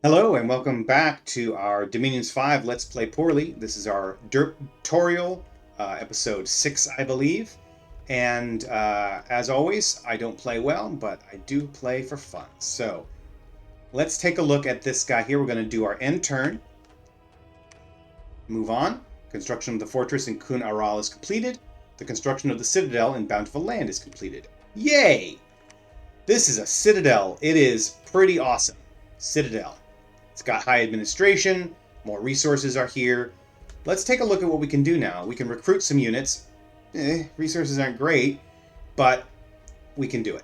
Hello and welcome back to our Dominions 5 Let's Play Poorly. This is our derptorial, episode 6, I believe. And as always, I don't play well, but I do play for fun. So let's take a look at this guy here. We're going to do our end turn. Move on. Construction of the fortress in Kun Aral is completed. The construction of the citadel in Bountiful Land is completed. Yay! This is a citadel. It is pretty awesome. Citadel. It's got high administration, more resources are here. Let's take a look at what we can do now. We can recruit some units. Resources aren't great, but we can do it.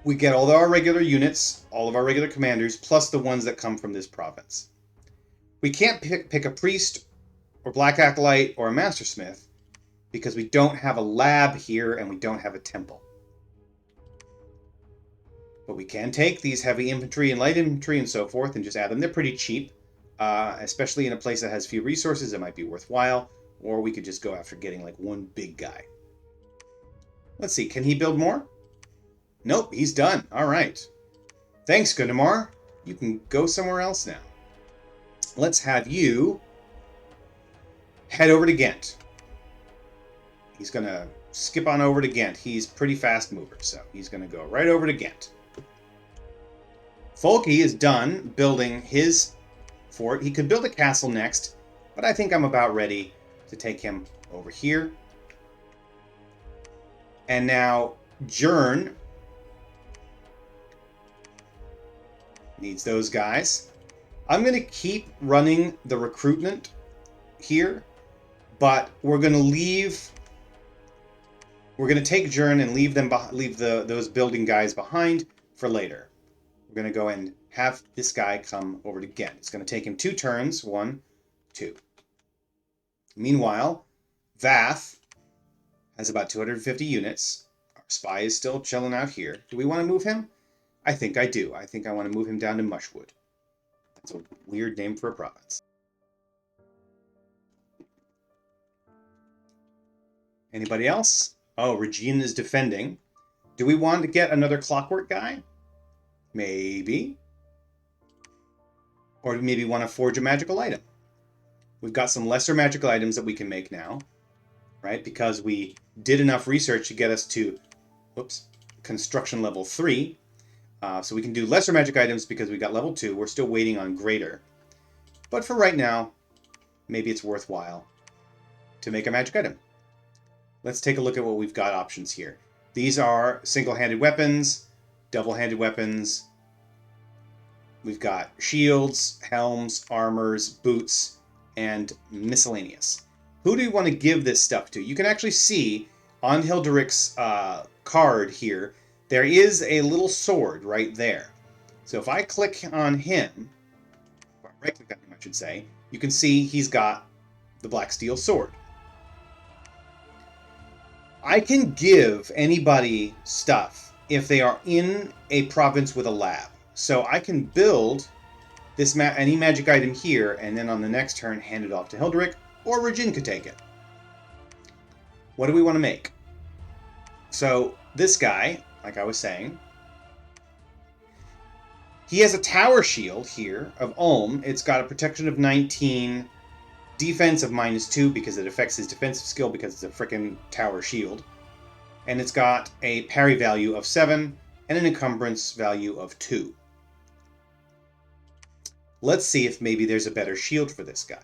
We get all of our regular units, all of our regular commanders, plus the ones that come from this province. We can't pick a priest or black acolyte or a mastersmith because we don't have a lab here and we don't have a temple. But we can take these heavy infantry and light infantry and so forth and just add them. They're pretty cheap, especially in a place that has few resources. It might be worthwhile. Or we could just go after getting like one big guy. Let's see, can he build more? Nope, he's done. All right. Thanks, Gundamar. You can go somewhere else now. Let's have you head over to Ghent. He's going to skip on over to Ghent. He's pretty fast mover, so he's going to go right over to Ghent. Folky is done building his fort. He could build a castle next, but I think I'm about ready to take him over here. And now Jern needs those guys. I'm going to keep running the recruitment here, but we're going to leave. We're going to take Jern and leave those building guys behind for later. We're going to go and have this guy come over to Ghent. It's going to take him 2 turns. 1, 2. Meanwhile, Vath has about 250 units. Our spy is still chilling out here. Do we want to move him? I think I do. I think I want to move him down to Mushwood. That's a weird name for a province. Anybody else? Oh, Regine is defending. Do we want to get another clockwork guy? Maybe. Or maybe want to forge a magical item. We've got some lesser magical items that we can make now, right? Because we did enough research to get us to, construction level 3. So we can do lesser magic items because we got level 2. We're still waiting on greater. But for right now, maybe it's worthwhile to make a magic item. Let's take a look at what we've got options here. These are single-handed weapons, double-handed weapons. We've got shields, helms, armors, boots, and miscellaneous. Who do you want to give this stuff to? You can actually see on Hilderic's card here, there is a little sword right there. So if I click on him, or right-click on him, I should say, you can see he's got the black steel sword. I can give anybody stuff if they are in a province with a lab. So I can build this any magic item here, and then on the next turn hand it off to Hilderic, or Regine could take it. What do we want to make? So this guy, like I was saying, he has a tower shield here of Ulm. It's got a protection of 19, defense of -2 because it affects his defensive skill because it's a frickin' tower shield. And it's got a parry value of 7 and an encumbrance value of 2. Let's see if maybe there's a better shield for this guy.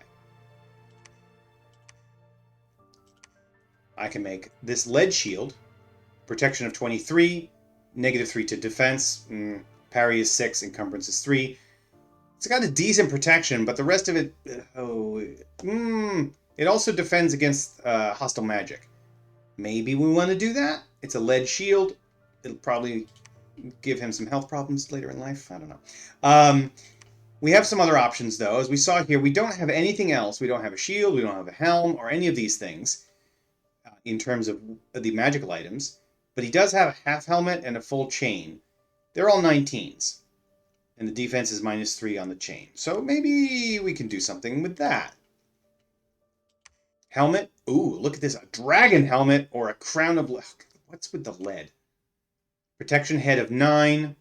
I can make this lead shield, protection of 23, -3 to defense, parry is 6, encumbrance is 3. It's got a decent protection, but the rest of it, it also defends against hostile magic. Maybe we want to do that? It's a lead shield. It'll probably give him some health problems later in life. I don't know. We have some other options, though. As we saw here, we don't have anything else. We don't have a shield, we don't have a helm, or any of these things in terms of the magical items. But he does have a half helmet and a full chain. They're all 19s. And the defense is -3 on the chain. So maybe we can do something with that. Helmet. Ooh, look at this. A dragon helmet or a crown of... What's with the lead? Protection head of 9.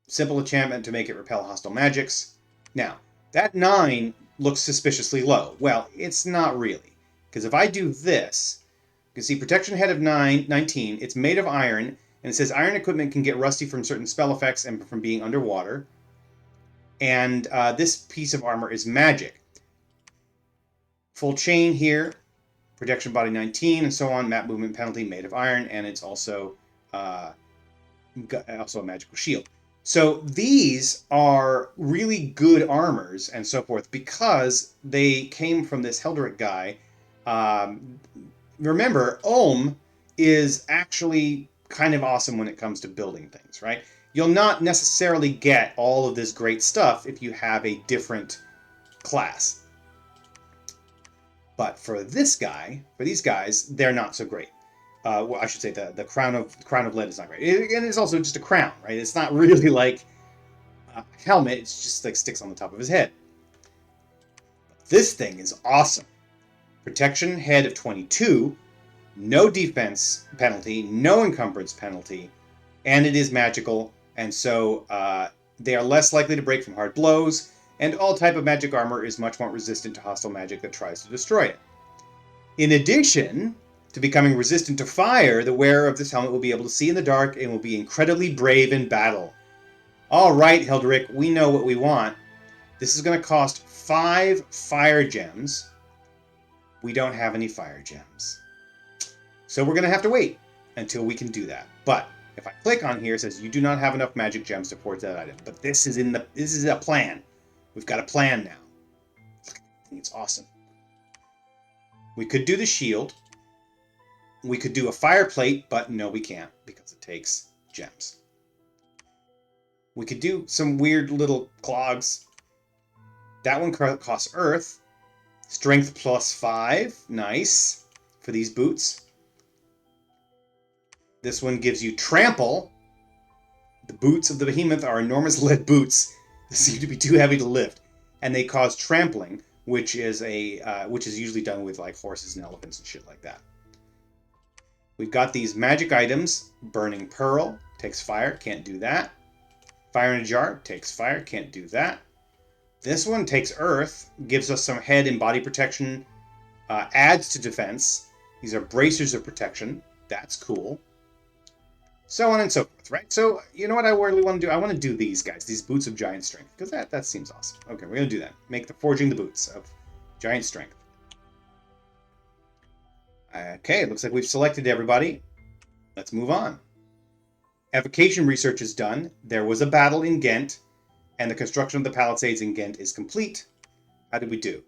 Simple enchantment to make it repel hostile magics. Now, that 9 looks suspiciously low. Well, it's not really. Because if I do this, you can see protection head of 19, it's made of iron, and it says iron equipment can get rusty from certain spell effects and from being underwater. And this piece of armor is magic. Full chain here, protection body 19, and so on, map movement penalty made of iron, and it's also a magical shield. So these are really good armors and so forth because they came from this Helderic guy. Remember, Ulm is actually kind of awesome when it comes to building things, right? You'll not necessarily get all of this great stuff if you have a different class. But for this guy, for these guys, they're not so great. Well, I should say the crown of lead is not great. And it's also just a crown, right? It's not really like a helmet. It's just like sticks on the top of his head. But this thing is awesome. Protection head of 22, no defense penalty, no encumbrance penalty, and it is magical. And so they are less likely to break from hard blows. And all type of magic armor is much more resistant to hostile magic that tries to destroy it. In addition to becoming resistant to fire, the wearer of this helmet will be able to see in the dark and will be incredibly brave in battle. All right, Helderic, we know what we want. This is going to cost 5 fire gems. We don't have any fire gems. So we're going to have to wait until we can do that. But if I click on here, it says you do not have enough magic gems to forge that item. But this is a plan. We've got a plan now. I think it's awesome. We could do the shield. We could do a fire plate, but no, we can't because it takes gems. We could do some weird little clogs. That one costs earth. Strength plus 5. Nice. For these boots. This one gives you trample. The boots of the behemoth are enormous lead boots. They seem to be too heavy to lift. And they cause trampling, which is usually done with like horses and elephants and shit like that. We've got these magic items. Burning Pearl. Takes fire. Can't do that. Fire in a Jar. Takes fire. Can't do that. This one takes earth. Gives us some head and body protection. Adds to defense. These are bracers of protection. That's cool. So on and so forth, right? So, you know what I really want to do? I want to do these guys. These boots of giant strength. Because that seems awesome. Okay, we're going to do that. Make the forging the boots of giant strength. Okay, it looks like we've selected everybody. Let's move on. Evocation research is done. There was a battle in Ghent, and the construction of the palisades in Ghent is complete. How did we do?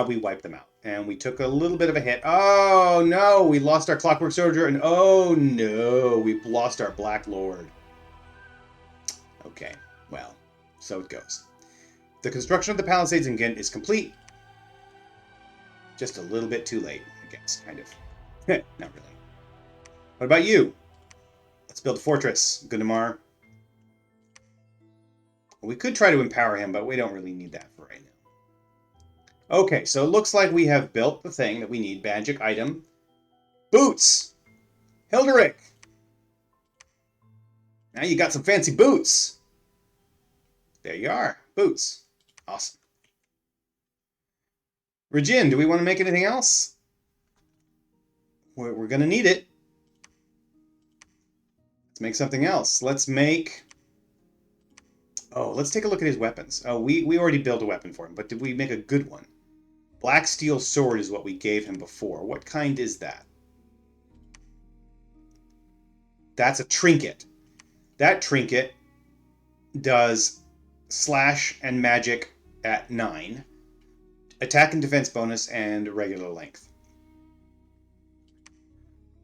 We wiped them out, and we took a little bit of a hit. Oh, no, we lost our Clockwork Soldier, and oh, no, we've lost our Black Lord. Okay, well, so it goes. The construction of the palisades in Ghent is complete. Just a little bit too late, I guess, kind of. Not really. What about you? Let's build a fortress, Gundamar. We could try to empower him, but we don't really need that for right now. Okay, so it looks like we have built the thing that we need. Magic item. Boots! Hilderic! Now you got some fancy boots! There you are. Boots. Awesome. Regin, do we want to make anything else? We're going to need it. Let's make something else. Let's make... Oh, let's take a look at his weapons. Oh, we already built a weapon for him, but did we make a good one? Black steel sword is what we gave him before. What kind is that? That's a trinket. That trinket does slash and magic at 9. Attack and defense bonus and regular length.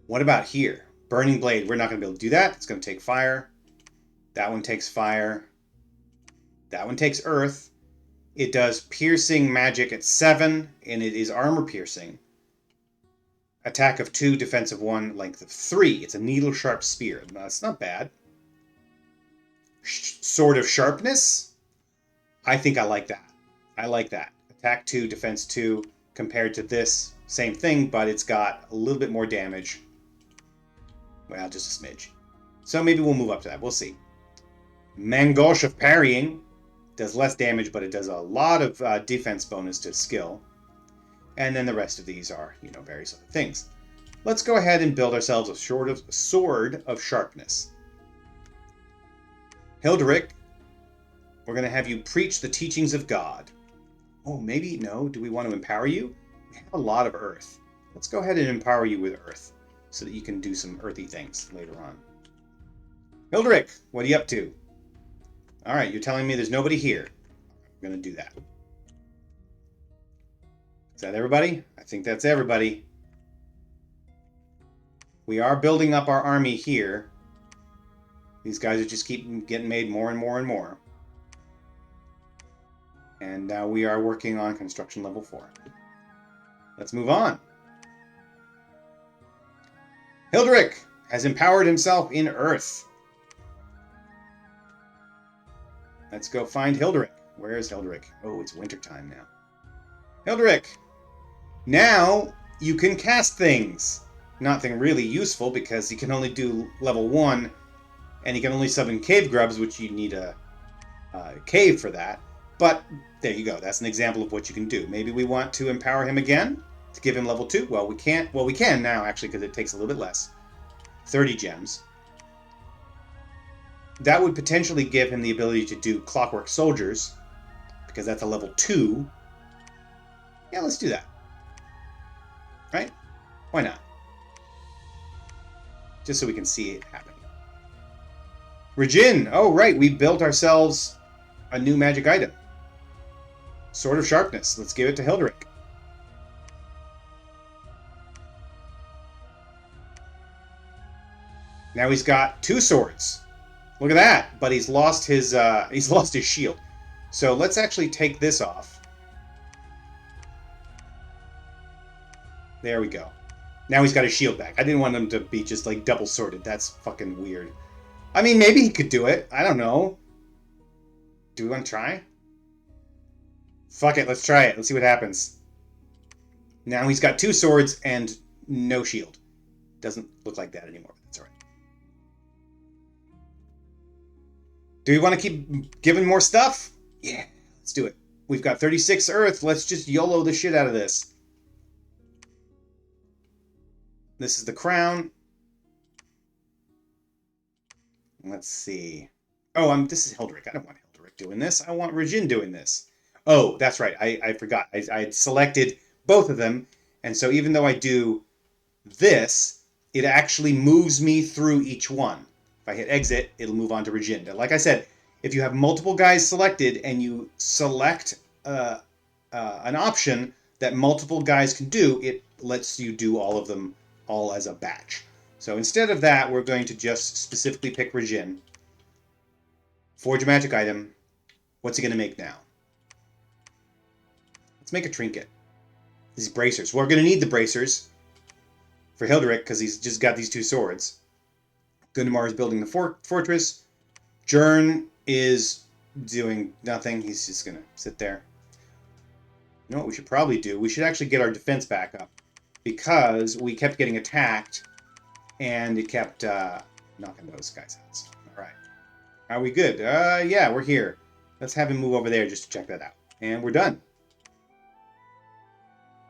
What about here? Burning blade. We're not going to be able to do that. It's going to take fire. That one takes fire. That one takes earth. It does piercing magic at 7, and it is armor piercing. Attack of 2, defense of 1, length of 3. It's a needle sharp spear. That's not bad. Sword of sharpness. I think I like that. I like that. Attack 2, defense 2. Compared to this, same thing, but it's got a little bit more damage. Well, just a smidge. So maybe we'll move up to that. We'll see. Mangosh of parrying. Does less damage, but it does a lot of defense bonus to skill. And then the rest of these are, various other things. Let's go ahead and build ourselves a sword of sharpness. Hilderic, we're going to have you preach the teachings of God. Oh, maybe, no. Do we want to empower you? We have a lot of earth. Let's go ahead and empower you with earth so that you can do some earthy things later on. Hilderic, what are you up to? All right, you're telling me there's nobody here. I'm going to do that. Is that everybody? I think that's everybody. We are building up our army here. These guys are just keep getting made more and more and more. And now we are working on construction level 4. Let's move on. Hilderic has empowered himself in Earth. Let's go find Hilderic. Where is Hilderic? Oh, it's wintertime now. Hilderic! Now you can cast things. Nothing really useful because you can only do level 1 and you can only summon cave grubs, which you need a cave for that. But there you go. That's an example of what you can do. Maybe we want to empower him again to give him level 2. Well, we can't. Well, we can now, actually, because it takes a little bit less. 30 gems. That would potentially give him the ability to do Clockwork Soldiers, because that's a level 2. Yeah, let's do that. Right? Why not? Just so we can see it happen. Regin! Oh, right, we built ourselves a new magic item. Sword of Sharpness. Let's give it to Hilderic. Now he's got 2 swords. Look at that! But he's lost his shield. So let's actually take this off. There we go. Now he's got his shield back. I didn't want him to be just like double sworded. That's fucking weird. I mean, maybe he could do it. I don't know. Do we want to try? Fuck it, let's try it. Let's see what happens. Now he's got 2 swords and no shield. Doesn't look like that anymore, but that's alright. Do we want to keep giving more stuff? Yeah, let's do it. We've got 36 earth. Let's just YOLO the shit out of this. This is the crown. Let's see. Oh, this is Hilderic. I don't want Hilderic doing this. I want Regin doing this. Oh, that's right. I forgot. I had selected both of them. And so even though I do this, it actually moves me through each one. If I hit exit, it'll move on to Regin. Like I said, if you have multiple guys selected and you select an option that multiple guys can do, it lets you do all of them all as a batch. So instead of that, we're going to just specifically pick Regin. Forge a magic item. What's he going to make now? Let's make a trinket. These bracers. We're going to need the bracers for Hilderic because he's just got these 2 swords. Gundamar is building the fortress. Jern is doing nothing. He's just going to sit there. You know what we should probably do? We should actually get our defense back up because we kept getting attacked and it kept knocking those guys out. All right. Are we good? Yeah, we're here. Let's have him move over there just to check that out. And we're done.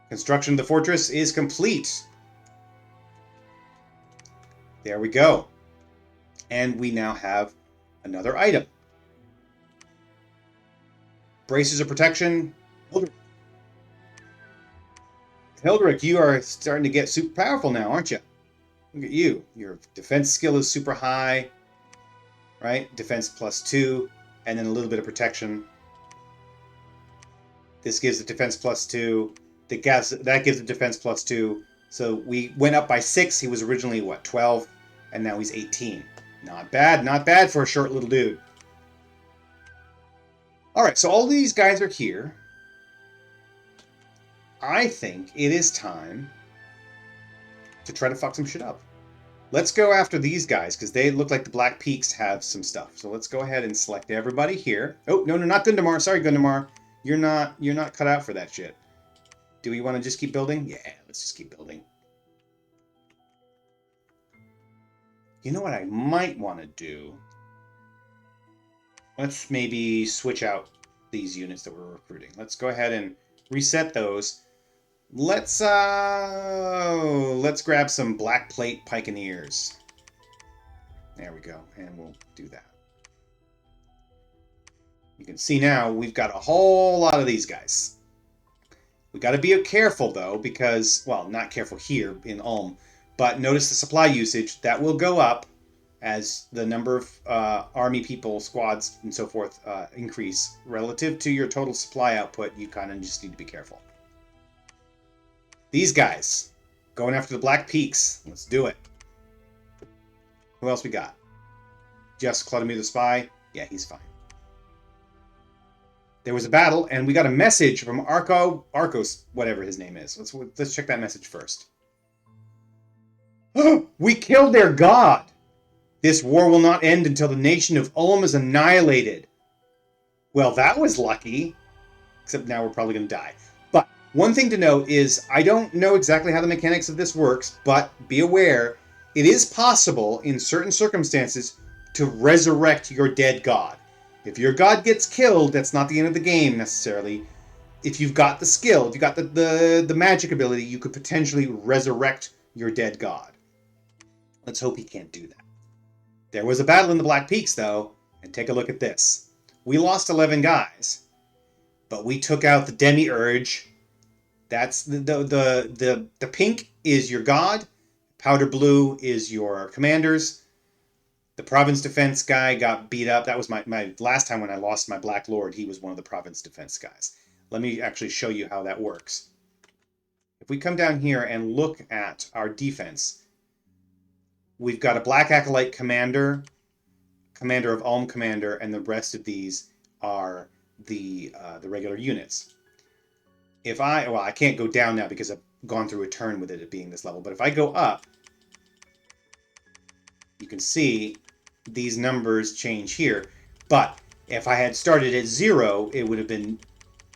Construction of the fortress is complete. There we go. And we now have another item. Braces of protection. Hilderic, you are starting to get super powerful now, aren't you? Look at you. Your defense skill is super high. Right? Defense +2. And then a little bit of protection. This gives the defense +2. That gives the defense +2. So we went up by 6. He was originally, what, 12? And now he's 18. Not bad. Not bad for a short little dude. Alright, so all these guys are here. I think it is time to try to fuck some shit up. Let's go after these guys, because they look like the Black Peaks have some stuff. So let's go ahead and select everybody here. Oh, no, not Gundamar. Sorry, Gundamar. You're not cut out for that shit. Do we want to just keep building? Yeah, let's just keep building. You know what I might want to do? Let's maybe switch out these units that we're recruiting. Let's go ahead and reset those. Let's grab some black plate pikeneers. There we go, and we'll do that. You can see now we've got a whole lot of these guys. We got to be careful though, because, well, not careful here in Ulm, but notice the supply usage that will go up as the number of army people, squads, and so forth increase relative to your total supply output. You kind of just need to be careful. These guys going after the Black Peaks. Let's do it. Who else we got? Just Clodomir the Spy. Yeah, he's fine. There was a battle, and we got a message from Arcos, whatever his name is. Let's check that message first. We killed their god! This war will not end until the nation of Ulm is annihilated. Well, that was lucky. Except now we're probably going to die. But one thing to note is, I don't know exactly how the mechanics of this works, but be aware, it is possible in certain circumstances to resurrect your dead god. If your god gets killed, that's not the end of the game necessarily. If you've got the skill, if you've got the magic ability, you could potentially resurrect your dead god. Let's hope he can't do that. There was a battle in the Black Peaks, though, and take a look at this. We lost 11 guys, but we took out the Demiurge. That's the pink is your god, powder blue is your commanders. The province defense guy got beat up. That was my last time when I lost my Black Lord. He was one of the province defense guys. Let me actually show you how that works. If we come down here and look at our defense, we've got a Black Acolyte commander, commander of Ulm commander, and the rest of these are the regular units. If I can't go down now because I've gone through a turn with it being this level, but if I go up, you can see these numbers change here. But if I had started at 0, it would have been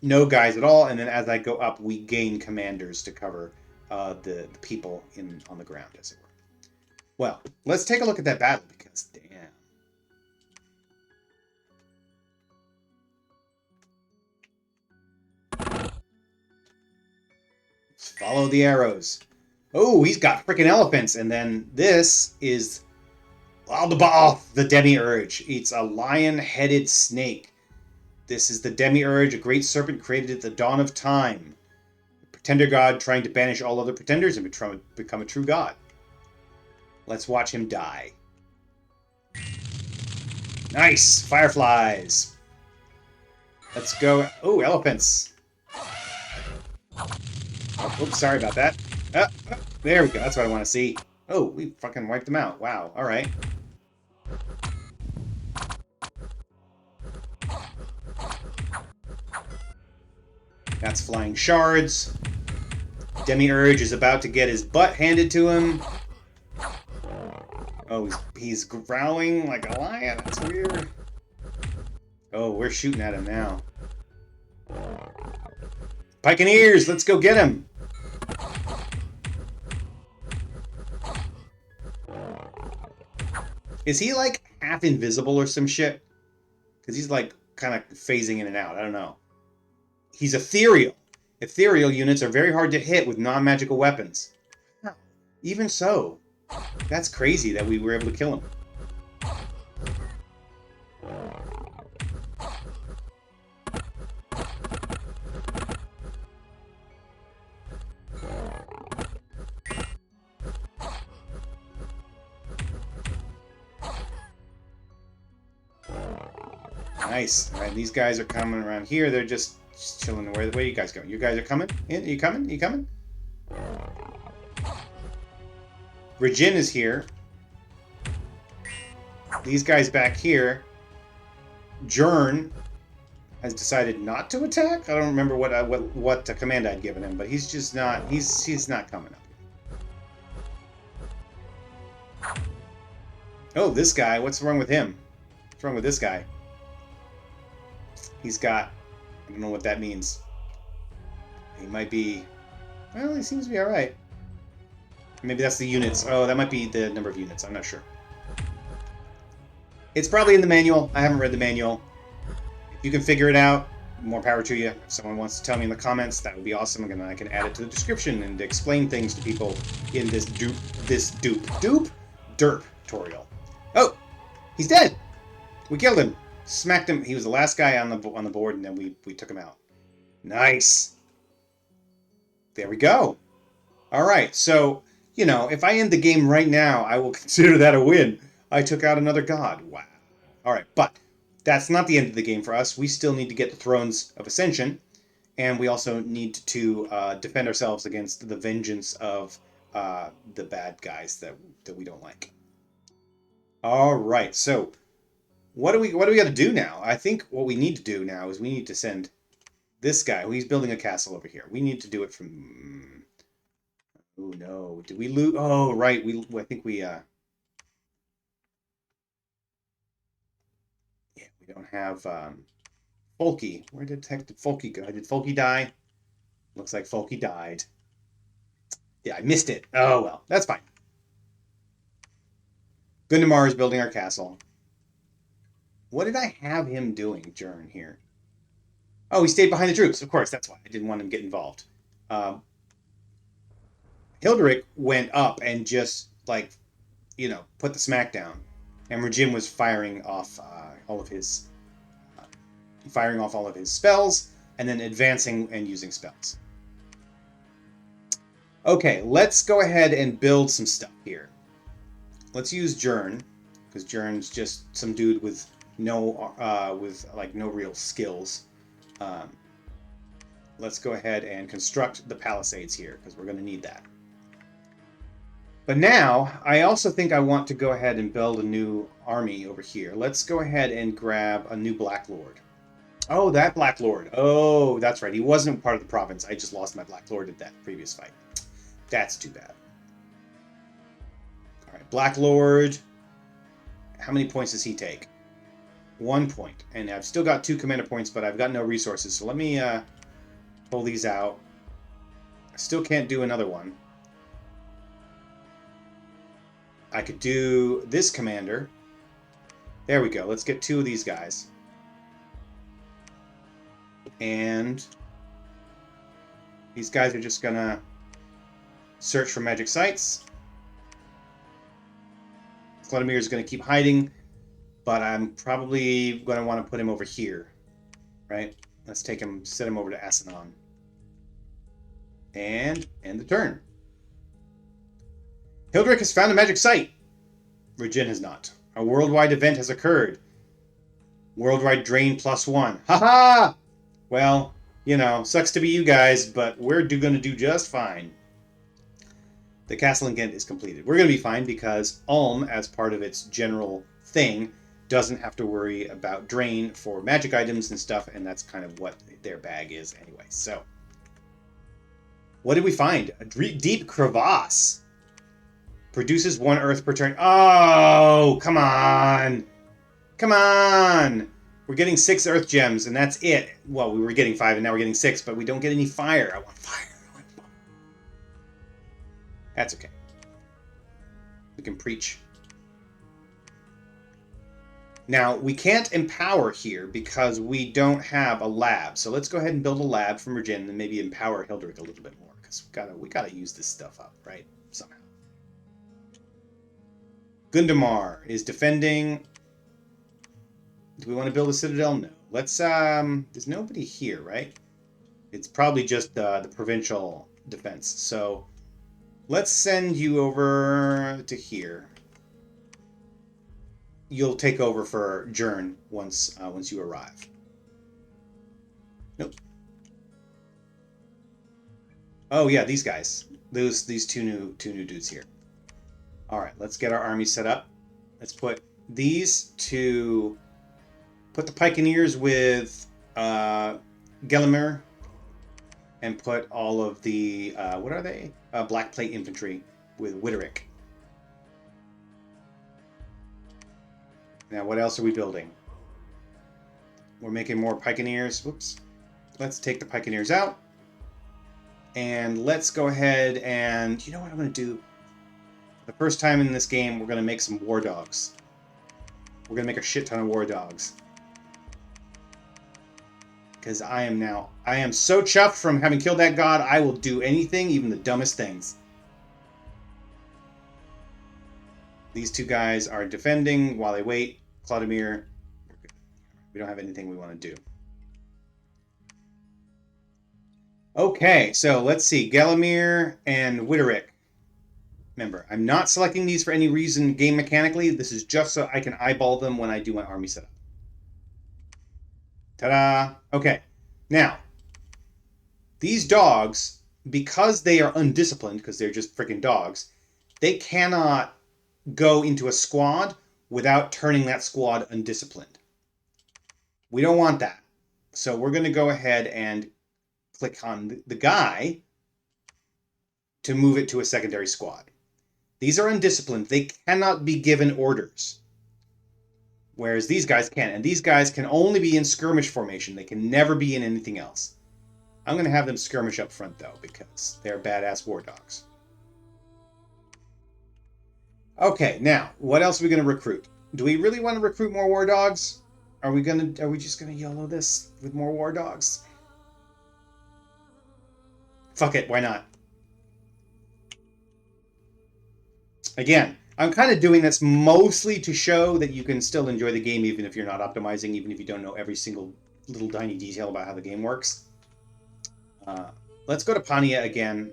no guys at all, and then as I go up, we gain commanders to cover the people on the ground, as it were. Well, let's take a look at that battle, because damn. Let's follow the arrows. Oh, he's got freaking elephants, and then this is Aldabaoth, the Demiurge. It's a lion-headed snake. This is the Demiurge, a great serpent created at the dawn of time. A pretender god trying to banish all other pretenders and become a true god. Let's watch him die. Nice! Fireflies! Let's go. Oh, elephants! Oh, oops, sorry about that. There we go. That's what I want to see. Oh, we fucking wiped them out. Wow. Alright. That's flying shards. Demiurge is about to get his butt handed to him. Oh, he's growling like a lion. That's weird. Oh, we're shooting at him now. Pikeneers, let's go get him. Is he like half invisible or some shit? Because he's like kind of phasing in and out. I don't know. He's ethereal. Ethereal units are very hard to hit with non-magical weapons. Even so, that's crazy that we were able to kill him. Nice. All right, these guys are coming around here. They're just chilling. Where are you guys going? You guys are coming? In? Are you coming? Are you coming? Regin is here. These guys back here. Jern has decided not to attack. I don't remember what command I'd given him, but he's just not. He's not coming up. Oh, this guy. What's wrong with him? What's wrong with this guy? He's got, I don't know what that means. He might be, well, he seems to be alright. Maybe that's the units. Oh, that might be the number of units. I'm not sure. It's probably in the manual. I haven't read the manual. you can figure it out, more power to you. If someone wants to tell me in the comments, that would be awesome. And I can add it to the description and explain things to people in this derp tutorial. Oh, he's dead. We killed him. Smacked him. He was the last guy on the board, and then we took him out. Nice. There we go. All right. So, you know, if I end the game right now, I will consider that a win. I took out another god. Wow. All right, but that's not the end of the game for us. We still need to get the Thrones of Ascension, and we also need to defend ourselves against the vengeance of the bad guys that we don't like. All right, so what do we got to do now? I think what we need to do now is we need to send this guy. He's building a castle over here. We need to do it from. Oh no! Did we lose? Oh right, I think we. Yeah, we don't have Folky. Where did Folky go? Did Folky die? Looks like Folky died. Yeah, I missed it. Oh well, that's fine. Gundamar is building our castle. What did I have him doing during here? Oh, he stayed behind the troops. Of course, that's why. I didn't want him to get involved. Hilderic went up and just, like, you know, put the smack down. And Regin was firing off all of his spells, and then advancing and using spells. Okay, let's go ahead and build some stuff here. Let's use Jern, because Jern's just some dude with no real skills. Let's go ahead and construct the palisades here, because we're going to need that. But now, I also think I want to go ahead and build a new army over here. Let's go ahead and grab a new Black Lord. Oh, that Black Lord. Oh, that's right. He wasn't part of the province. I just lost my Black Lord at that previous fight. That's too bad. All right, Black Lord. How many points does he take? 1 point. And I've still got 2 commander points, but I've got no resources. So let me pull these out. I still can't do another one. I could do this commander. There we go. Let's get 2 of these guys. And these guys are just going to search for magic sites. Vladimir is going to keep hiding, but I'm probably going to want to put him over here, right? Let's take him, set him over to Asanon. And end the turn. Hilderic has found a magic site. Regin has not. A worldwide event has occurred. Worldwide drain +1. Haha! Well, you know, sucks to be you guys, but we're going to do just fine. The castle in Ghent is completed. We're going to be fine because Ulm, as part of its general thing, doesn't have to worry about drain for magic items and stuff, and that's kind of what their bag is anyway. So, what did we find? A deep crevasse. Produces 1 earth per turn. Oh, come on. Come on. We're getting 6 earth gems, and that's it. Well, we were getting 5, and now we're getting 6, but we don't get any fire. I want fire. That's okay. We can preach. Now, we can't empower here because we don't have a lab. So let's go ahead and build a lab from Regin and maybe empower Hilderic a little bit more, because we gotta use this stuff up, right? Somehow. Gundamar is defending. Do we want to build a citadel? No. Let's, there's nobody here, right? It's probably just the provincial defense. So let's send you over to here. You'll take over for Jern once you arrive. Nope. Oh yeah, these guys. These two new dudes here. All right, let's get our army set up. Let's put these two. Put the Pikeneers with Gellimer, and put all of the what are they? Black Plate Infantry with Witterick. Now, what else are we building? We're making more Pikeneers. Whoops. Let's take the Pikeneers out. And let's go ahead and... You know what I'm going to do? For the first time in this game, we're going to make some War Dogs. We're going to make a shit ton of War Dogs. Because I am so chuffed from having killed that god, I will do anything, even the dumbest things. These two guys are defending while they wait. Clodomir, we don't have anything we want to do. Okay, so let's see. Galamir and Witterick. Remember, I'm not selecting these for any reason game mechanically. This is just so I can eyeball them when I do my army setup. Ta-da! Okay, now, these dogs, because they are undisciplined, because they're just freaking dogs, they cannot go into a squad without turning that squad undisciplined. We don't want that. So we're going to go ahead and click on the guy to move it to a secondary squad. These are undisciplined. They cannot be given orders. Whereas these guys can. And these guys can only be in skirmish formation. They can never be in anything else. I'm going to have them skirmish up front, though, because they're badass war dogs. Okay, now, what else are we going to recruit? Do we really want to recruit more war dogs? Are we just going to YOLO this with more war dogs? Fuck it, why not? Again, I'm kind of doing this mostly to show that you can still enjoy the game even if you're not optimizing, even if you don't know every single little tiny detail about how the game works. Let's go to Pania again.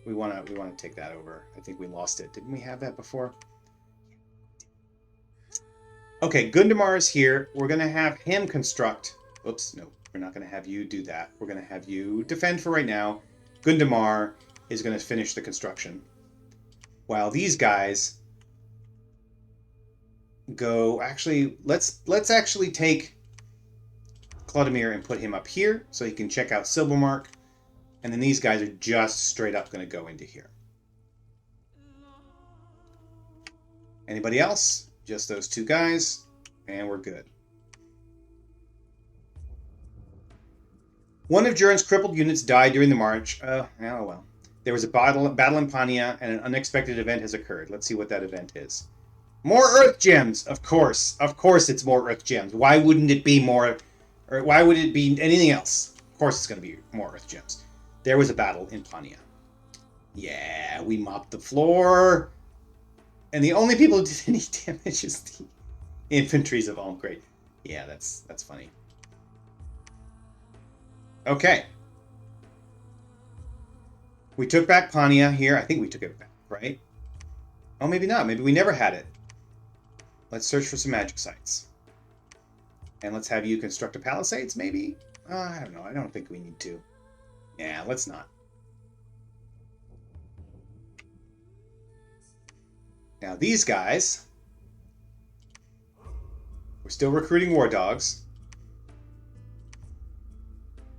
We want to take that over. I think we lost it. Didn't we have that before? Okay, Gundamar is here. We're going to have him construct. Oops, no, we're not going to have you do that. We're going to have you defend for right now. Gundamar is going to finish the construction. While these guys go... Actually, let's actually take Clodomir and put him up here so he can check out Silbermark. And then these guys are just straight up going to go into here. Anybody else? Just those two guys, and we're good. One of Jurin's crippled units died during the march. Oh well. There was a battle in Pania, and an unexpected event has occurred. Let's see what that event is. More Earth Gems! Of course. Of course it's more Earth Gems. Why wouldn't it be more... Or why would it be anything else? Of course it's going to be more Earth Gems. There was a battle in Pania. Yeah, we mopped the floor. And the only people who did any damage is the infantries of Ulm. Great. Yeah, that's funny. Okay. We took back Pania here. I think we took it back, right? Oh, maybe not. Maybe we never had it. Let's search for some magic sites. And let's have you construct a palisades, maybe? I don't know. I don't think we need to. Yeah, let's not. Now these guys, we're still recruiting war dogs.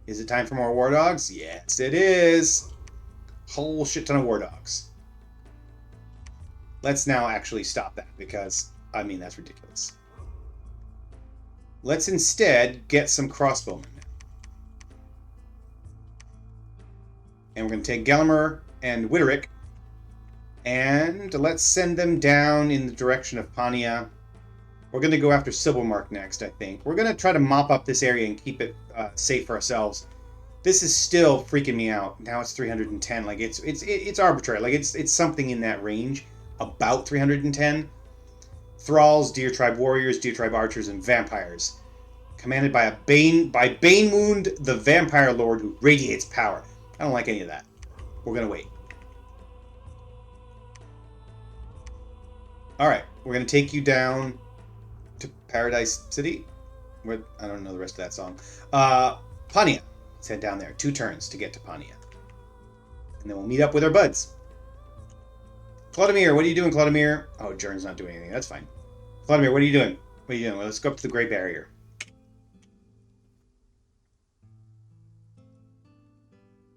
Is it time for more war dogs? Yes, it is. Whole shit ton of war dogs. Let's now actually stop that because, I mean, that's ridiculous. Let's instead get some crossbowmen now. And we're going to take Gelimer and Witterick, and let's send them down in the direction of Pania. We're going to go after Silbermark next, I think. We're going to try to mop up this area and keep it safe for ourselves. This is still freaking me out. Now it's 310. Like it's arbitrary. Like it's something in that range, about 310. Thralls, Deer Tribe Warriors, Deer Tribe Archers, and Vampires, commanded by Banewound, the Vampire Lord who radiates power. I don't like any of that. We're gonna wait. All right, we're gonna take you down to Paradise City. I don't know the rest of that song. Pania. Let's head down there. 2 turns to get to Pania. And then we'll meet up with our buds. Clodomir, what are you doing, Clodomir? Oh, Jern's not doing anything. That's fine. Clodomir, what are you doing? What are you doing? Well, let's go up to the Great Barrier.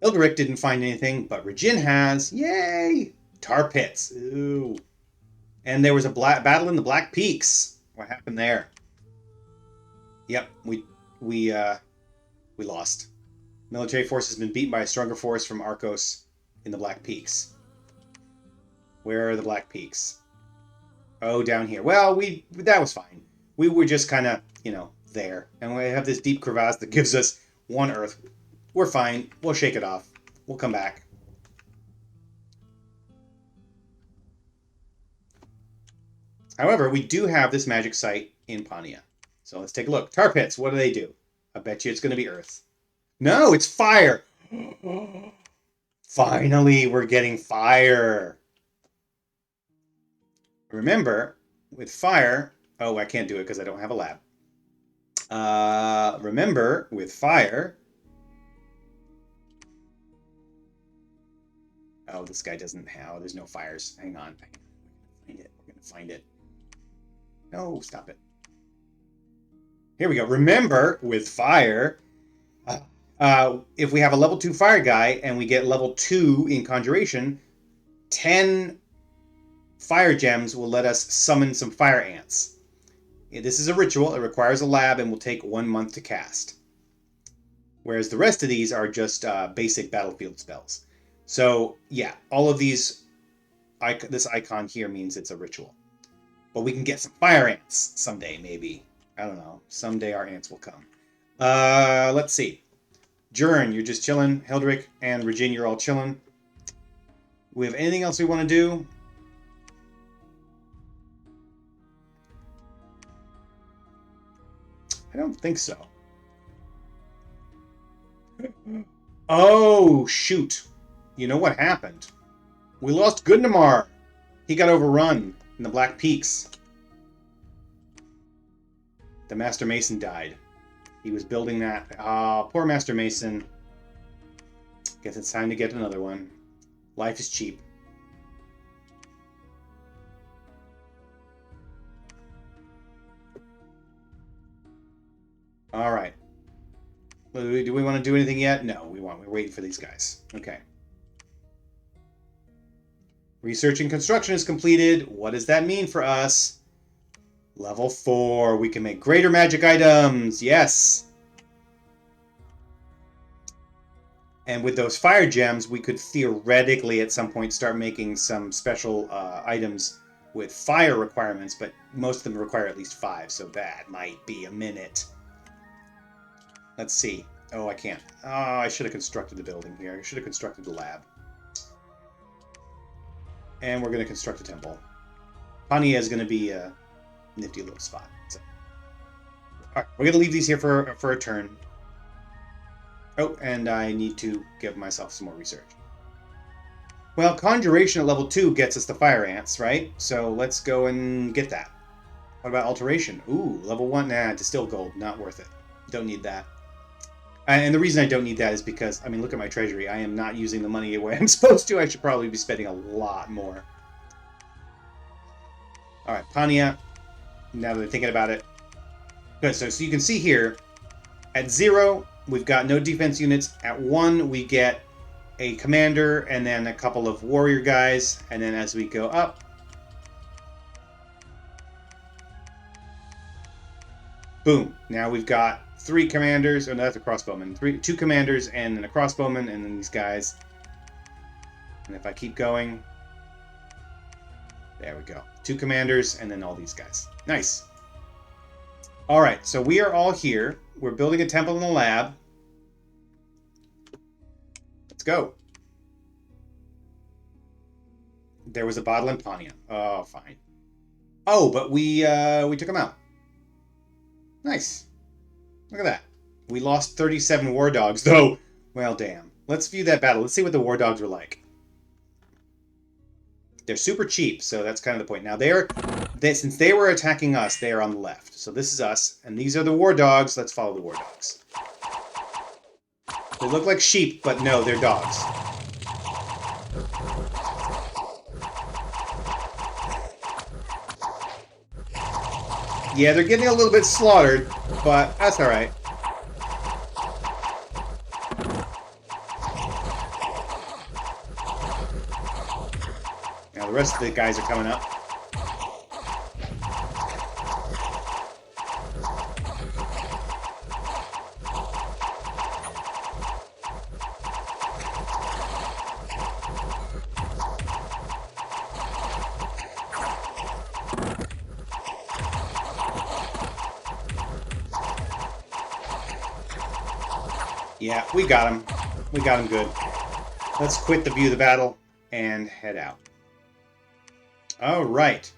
Ilderic didn't find anything, but Regin has. Yay! Tar Pits. Ooh. And there was a battle in the Black Peaks. What happened there? Yep, we lost. Military force has been beaten by a stronger force from Arcos in the Black Peaks. Where are the Black Peaks? Oh, down here. Well, that was fine. We were just kind of, there. And we have this deep crevasse that gives us 1 Earth. We're fine. We'll shake it off. We'll come back. However, we do have this magic site in Pania. So let's take a look. Tar pits, what do? I bet you it's going to be Earth. No, it's fire! Finally, we're getting fire! Remember, with fire... Oh, I can't do it because I don't have a lab. Remember, with fire... Oh, this guy doesn't have... There's no fires. Hang on. We're going to find it. No, stop it. Here we go. Remember, with fire, if we have a level 2 fire guy and we get level 2 in conjuration, 10 fire gems will let us summon some fire ants. This is a ritual. It requires a lab and will take 1 month to cast. Whereas the rest of these are just basic battlefield spells. So, yeah, all of these, this icon here means it's a ritual. But we can get some fire ants someday, maybe. I don't know. Someday our ants will come. Let's see. Jern, you're just chilling. Hildrick and Regine, you're all chilling. We have anything else we want to do? I don't think so. Oh, shoot. You know what happened? We lost Gundamar. He got overrun in the Black Peaks. The Master Mason died. He was building that. Ah, poor Master Mason. Guess it's time to get another one. Life is cheap. All right. Do we want to do anything yet? No, we're waiting for these guys. Okay. Research and construction is completed. What does that mean for us? Level 4. We can make greater magic items. Yes. And with those fire gems, we could theoretically at some point start making some special items with fire requirements, but most of them require at least 5, so that might be a minute. Let's see. Oh, I can't. Oh, I should have constructed the building here. I should have constructed the lab. And we're going to construct a temple. Pania is going to be a nifty little spot. So. All right, we're going to leave these here for a turn. Oh, and I need to give myself some more research. Well, Conjuration at level 2 gets us the fire ants, right? So let's go and get that. What about Alteration? Ooh, level 1. Nah, Distill Gold. Not worth it. Don't need that. And the reason I don't need that is because, I mean, look at my treasury. I am not using the money the way I'm supposed to. I should probably be spending a lot more. All right, Pania. Now that I'm thinking about it. Good, so you can see here, at 0, we've got no defense units. At 1, we get a commander and then a couple of warrior guys. And then as we go up, boom. Now we've got 3 commanders, or no, that's a crossbowman. 2 commanders and then a crossbowman, and then these guys. And if I keep going, there we go. 2 commanders, and then all these guys. Nice. All right, so we are all here. We're building a temple in the lab. Let's go. There was a bottle in Pania. Oh, fine. Oh, but we took him out. Nice. Look at that. We lost 37 war dogs, though. Well, damn. Let's view that battle. Let's see what the war dogs were like. They're super cheap, so that's kind of the point. Now, since they were attacking us, they are on the left. So this is us, and these are the war dogs. Let's follow the war dogs. They look like sheep, but no, they're dogs. Yeah, they're getting a little bit slaughtered, but that's all right. Now the rest of the guys are coming up. Yeah, we got him. We got him good. Let's quit the view of the battle and head out. All right.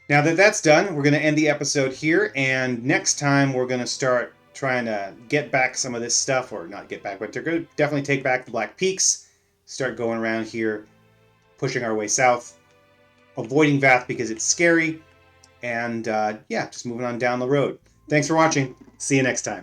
Now that that's done, we're going to end the episode here, and next time we're going to start trying to get back some of this stuff, or not get back, but they're going to definitely take back the Black Peaks, start going around here, pushing our way south, avoiding Vath because it's scary, and yeah, just moving on down the road. Thanks for watching. See you next time.